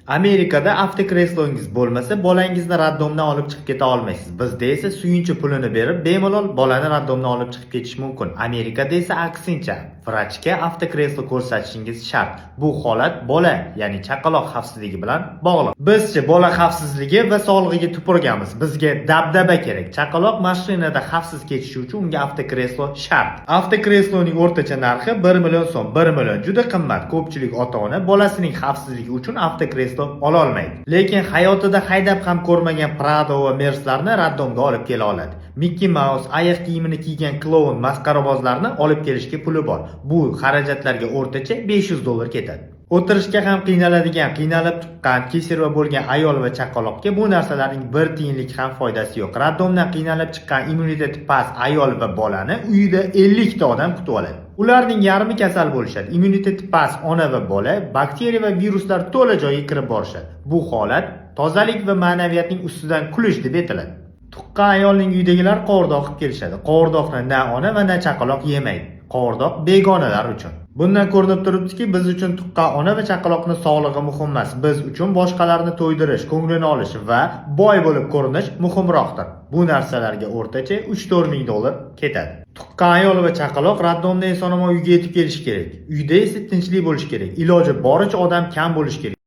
Amerikada avtokreslongiz bo'lmasa, bolangizni raddomdan olib chiqib keta olmaysiz. Bizda esa suyunchi pulini berib, bemalol bolani raddomdan olib chiqib ketish mumkin. Amerikada esa aksincha, vrachga avtokreslo ko'rsatishingiz shart. Bu holat bola, ya'ni chaqaloq xavfsizligi bilan bog'liq. Bizchi bola xavfsizligi va sog'lig'iga tupurganmiz. Bizga dabdaba kerak. Chaqaloq mashinada xavfsiz ketishi uchun unga avtokreslo shart. Avtokresloning o'rtacha narxi 1 million so'm. 1 million juda qimmat. Ko'pchilik ota-ona bolasining xavfsizligi uchun avtokreslo ololmaydi. Lekin hayotida haydab ham ko'rmagan Prado va Merslarni raddomga olib kela oladi. Mickey Mouse, oyoq kiyimini kiygan kloun, maskarabozlarni olib kelishga puli bor. Bu xarajatlarga o'rtacha $500 ketadi. O'tirishga ham qiynaladigan, qiynalib tuqqan, kesirva bo'lgan ayol va chaqaloqqa bu narsalarning bir tiyinlik ham foydasi yo'q. Raddomdan qiynalib chiqqan immuniteti past ayol va bolani uyida 50 ta odam kutib oladi. Ularning yarmi kasal bo'lishadi. Immuniteti past ona va bola bakteriya va viruslar to'la joyga kirib borishadi. Bu holat tozalik va ma'naviyatning ustidan kulish deb aytiladi. Tuqqan ayolning uyidagilar qovurdoq qilib kelishadi. Qovurdoqni na ona va na chaqaloq yemaydi. Qovurdoq begonalar uchun. Bundan ko'rinib turibdiki, biz uchun tuqqan ona va chaqaloqni sog'lig'i muhim emas. Biz uchun boshqalarni to'ydirish, ko'nglini olish va boy bo'lib ko'rinish muhimroqdir. Bu narsalarga o'rtacha $3-4 ming ketadi. Tuqqan ayol va chaqaloq raddomdan eson-omon uyga yetib kelishi kerak. Uyda esa tinchlik bo'lishi kerak. Iloji boricha odam kam bo'lishi kerak.